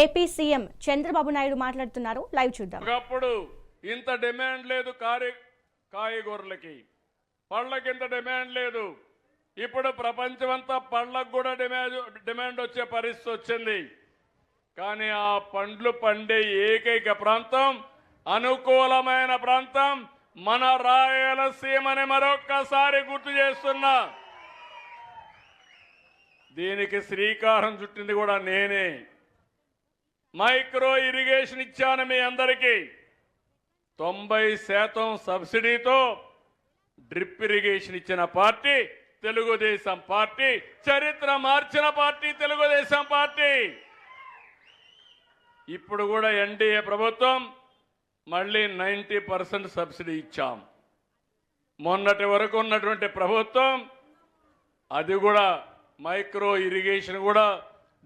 AP CM Chandrababu Naidu మాట్లాడుతున్నారు. Live చూద్దాం. ఒకప్పుడు ఇంత డిమాండ్ లేదు కాయగూరలకి, పళ్ళకి ఇంత డిమాండ్ లేదు. ఇప్పుడు ప్రపంచమంతా పళ్ళకు కూడా డిమాండ్ వచ్చే పరిస్థితి వచ్చింది. కానీ ఆ పండ్లు పండే ఏకైక ప్రాంతం, అనుకూలమైన ప్రాంతం మన రాయలసీమని మరొక్కసారి గుర్తు చేస్తున్నా. దీనికి శ్రీకారం చుట్టింది కూడా నేనే. మైక్రో ఇరిగేషన్ ఇచ్చాను మీ అందరికీ. 90% సబ్సిడీతో డ్రిప్ ఇరిగేషన్ ఇచ్చిన పార్టీ తెలుగుదేశం పార్టీ. చరిత్ర మార్చిన పార్టీ తెలుగుదేశం పార్టీ. ఇప్పుడు కూడా ఎన్డీఏ ప్రభుత్వం మళ్ళీ 90% సబ్సిడీ ఇచ్చాం. మొన్నటి వరకు ఉన్నటువంటి ప్రభుత్వం అది కూడా మైక్రో ఇరిగేషన్ కూడా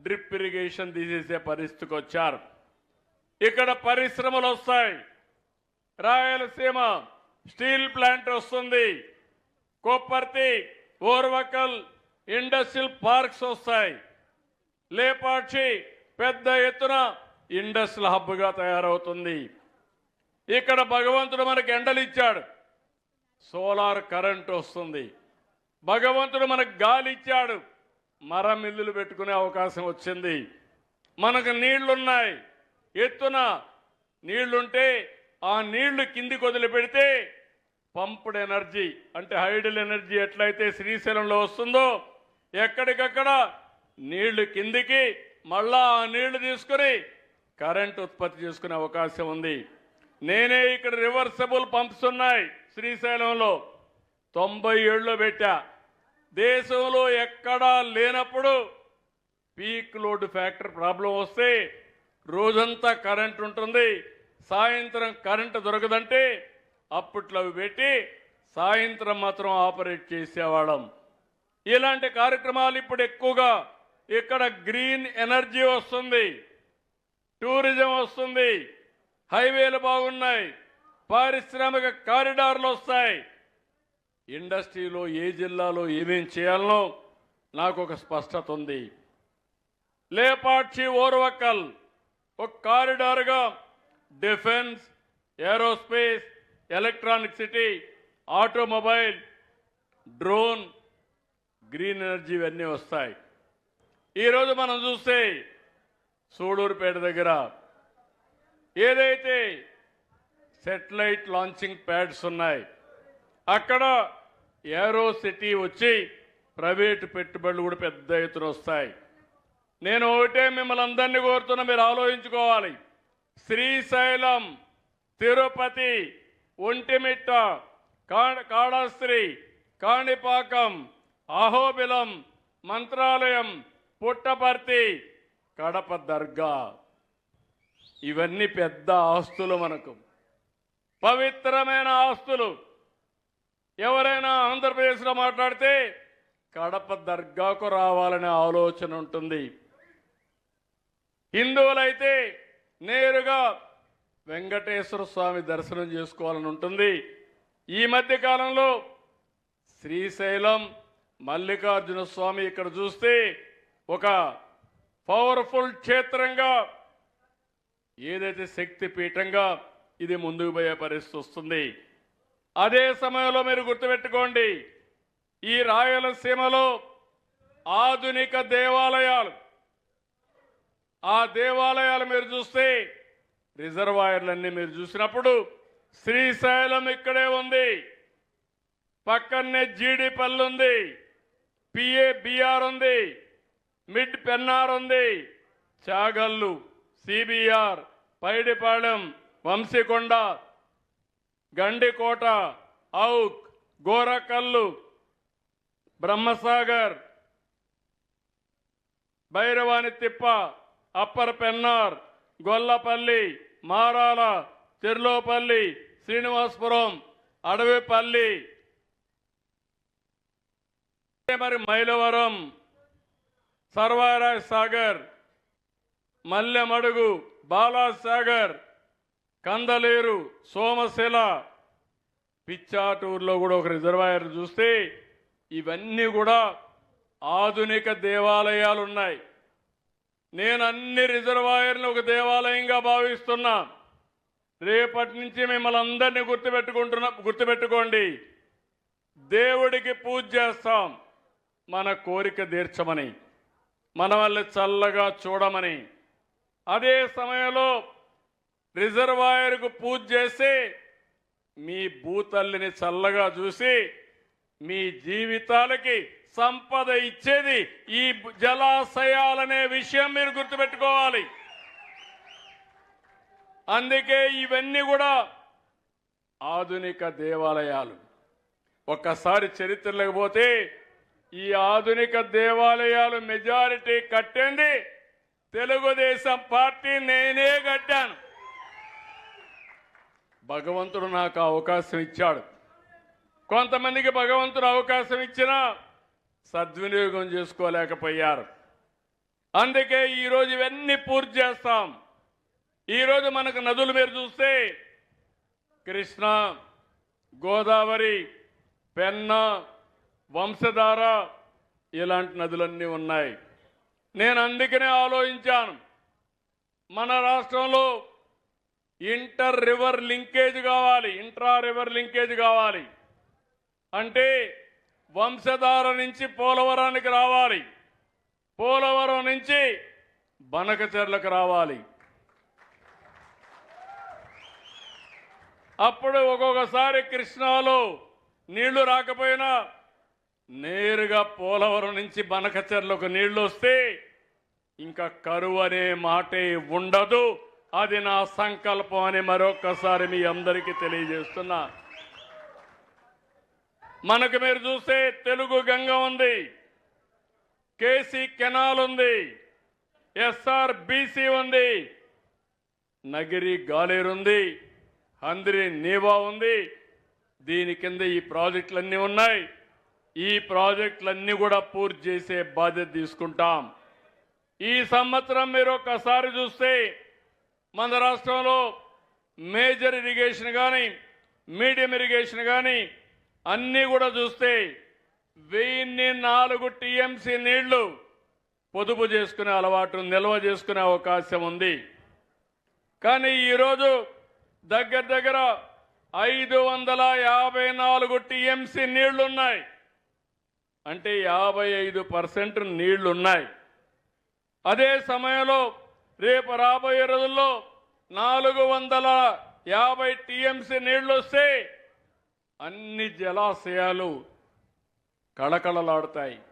డ్రిప్ ఇరిగేషన్ తీసేసే పరిస్థితికి వచ్చారు. ఇక్కడ పరిశ్రమలు వస్తాయి. రాయలసీమ స్టీల్ ప్లాంట్ వస్తుంది. కొప్పర్తి, ఓర్వకల్ ఇండస్ట్రియల్ పార్క్స్ వస్తాయి. లేపాక్షి పెద్ద ఎత్తున ఇండస్ట్రియల్ హబ్గా తయారవుతుంది. ఇక్కడ భగవంతుడు మనకు ఎండలు ఇచ్చాడు, సోలార్ కరెంట్ వస్తుంది. భగవంతుడు మనకు గాలి ఇచ్చాడు, మరం మిల్లులు పెట్టుకునే అవకాశం వచ్చింది. మనకు నీళ్లున్నాయి, ఎత్తున నీళ్లుంటే ఆ నీళ్లు కిందికి వదిలిపెడితే పంప్డ్ ఎనర్జీ అంటే హైడల్ ఎనర్జీ ఎట్లయితే శ్రీశైలంలో వస్తుందో ఎక్కడికక్కడ నీళ్లు కిందికి మళ్ళా ఆ నీళ్లు తీసుకుని కరెంట్ ఉత్పత్తి చేసుకునే అవకాశం ఉంది. నేనే ఇక్కడ రివర్సబుల్ పంప్స్ ఉన్నాయి శ్రీశైలంలో 97లో పెట్టా. దేశంలో ఎక్కడా లేనప్పుడు పీక్ లోడ్ ఫ్యాక్టర్ ప్రాబ్లం వస్తే రోజంతా కరెంట్ ఉంటుంది, సాయంత్రం కరెంటు దొరకదంటే అప్పట్లో అవి పెట్టి సాయంత్రం మాత్రం ఆపరేట్ చేసేవాళ్ళం. ఇలాంటి కార్యక్రమాలు ఇప్పుడు ఎక్కువగా ఇక్కడ గ్రీన్ ఎనర్జీ వస్తుంది, టూరిజం వస్తుంది, హైవేలు బాగున్నాయి, పారిశ్రామిక కారిడార్లు వస్తాయి. ఇండస్ట్రీలో ఏ జిల్లాలో ఏమేం చేయాలనో నాకు ఒక స్పష్టత ఉంది. లేపాక్షి, ఓర్వకల్ ఒక కారిడార్గా defence, aerospace, electronic city, automobile, drone, green energy ఇవన్నీ వస్తాయి. ఈరోజు మనం చూస్తే సూడూరుపేట దగ్గర ఏదైతే సెటిలైట్ లాంచింగ్ ప్యాడ్స్ ఉన్నాయి అక్కడ ఏరో సిటీ వచ్చి ప్రైవేటు పెట్టుబడులు కూడా పెద్ద ఎత్తున వస్తాయి. నేను ఒకటే మిమ్మల్ని అందరినీ కోరుతున్నా, మీరు ఆలోచించుకోవాలి. శ్రీశైలం, తిరుపతి, ఒంటిమిట్ట, కాళహస్తి, కాణిపాకం, అహోబిలం, మంత్రాలయం, పుట్టపర్తి, కడప దర్గా ఇవన్నీ పెద్ద ఆస్తులు, మనకు పవిత్రమైన ఆస్తులు. ఎవరైనా ఆంధ్రప్రదేశ్లో మాట్లాడితే కడప దర్గాకు రావాలనే ఆలోచన ఉంటుంది. హిందువులైతే నేరుగా వెంకటేశ్వర స్వామి దర్శనం చేసుకోవాలని ఉంటుంది. ఈ మధ్య కాలంలో శ్రీశైలం మల్లికార్జున స్వామి ఇక్కడ చూస్తే ఒక పవర్ఫుల్ క్షేత్రంగా, ఏదైతే శక్తి పీఠంగా ఇది ముందుకు పోయే పరిస్థితి వస్తుంది. అదే సమయంలో మీరు గుర్తుపెట్టుకోండి, ఈ రాయలసీమలో ఆధునిక దేవాలయాలు, ఆ దేవాలయాలు మీరు చూస్తే రిజర్వాయర్లన్నీ మీరు చూసినప్పుడు శ్రీశైలం ఇక్కడే ఉంది, పక్కనే జీడిపల్లి ఉంది, పిఏబిఆర్ ఉంది, మిడ్ పెన్నార్ ఉంది, చాగల్లు, సిబిఆర్, పైడిపాళెం, వంశీకొండ, గండికోట, ఔక్, గోరకల్లు, బ్రహ్మసాగర్, భైరవాని తిప్ప, అప్పర్ పెన్నార్, గొల్లపల్లి, మారాల, తిర్లోపల్లి, శ్రీనివాసపురం, అడవిపల్లి, మరి మైలవరం, సర్వారాయ్ సాగర్, మల్లెమడుగు, బాలాసాగర్, కందలేరు, సోమశిల, పిచ్చాటూరులో కూడా ఒక రిజర్వాయర్ చూస్తే ఇవన్నీ కూడా ఆధునిక దేవాలయాలు ఉన్నాయి. నేను అన్ని రిజర్వాయర్లు ఒక దేవాలయంగా భావిస్తున్నా. రేపటి నుంచి మిమ్మల్ని అందరినీ గుర్తుపెట్టుకోండి. దేవుడికి పూజ చేస్తాం మన కోరిక తీర్చమని, మన వల్ల చల్లగా చూడమని. అదే సమయంలో రిజర్వాయర్కు పూజ చేసి మీ భూతల్లిని చల్లగా చూసి మీ జీవితాలకి సంపద ఇచ్చేది ఈ జలాశయాలనే విషయం మీరు గుర్తుపెట్టుకోవాలి. అందుకే ఇవన్నీ కూడా ఆధునిక దేవాలయాలు. ఒక్కసారి చరిత్రలోకి పోతే ఈ ఆధునిక దేవాలయాలు మెజారిటీ కట్టింది తెలుగుదేశం పార్టీ, నేనే కట్టాను. భగవంతుడు నాకు అవకాశం ఇచ్చాడు. కొంతమందికి భగవంతుడు అవకాశం ఇచ్చినా సద్వినియోగం చేసుకోలేకపోయారు. అందుకే ఈరోజు ఇవన్నీ పూర్తి చేస్తాం. ఈరోజు మనకు నదులు మీరు చూస్తే కృష్ణ, గోదావరి, పెన్నా, వంశధార ఇలాంటి నదులన్నీ ఉన్నాయి. నేను అందుకనే ఆలోచించాను, మన రాష్ట్రంలో ఇంటర్ రివర్ లింకేజ్ కావాలి, ఇంట్రా రివర్ లింకేజ్ కావాలి. అంటే వంశధార నుంచి పోలవరానికి రావాలి, పోలవరం నుంచి బనకచెర్లకు రావాలి. అప్పుడు ఒక్కొక్కసారి కృష్ణాలో నీళ్లు రాకపోయినా నేరుగా పోలవరం నుంచి బనకచెర్లకు నీళ్లు వస్తే ఇంకా కరువు అనే మాటే ఉండదు. అది నా సంకల్పం అని మరొక్కసారి మీ అందరికీ తెలియజేస్తున్నా. మనకు మీరు చూస్తే తెలుగు గంగ ఉంది, కేసీ కెనాల్ ఉంది, SRBC ఉంది, నగిరి గాలేరు ఉంది, హంద్రి నీవా ఉంది. దీని కింద ఈ ప్రాజెక్టులన్నీ ఉన్నాయి. ఈ ప్రాజెక్టులన్నీ కూడా పూర్తి చేసే బాధ్యత తీసుకుంటాం. ఈ సంవత్సరం మీరు ఒక్కసారి చూస్తే మన రాష్ట్రంలో మేజర్ ఇరిగేషన్ కానీ మీడియం ఇరిగేషన్ కానీ అన్నీ కూడా చూస్తే 1004 TMC నీళ్లు పొదుపు చేసుకునే అలవాటు, నిల్వ చేసుకునే అవకాశం ఉంది. కానీ ఈరోజు దగ్గర 554 TMC నీళ్లున్నాయి. అంటే 55% నీళ్లున్నాయి. అదే సమయంలో రేపు రాబోయే రోజుల్లో 450 TMC నీళ్లు వస్తే అన్ని జలాశయాలు కళకళలాడుతాయి.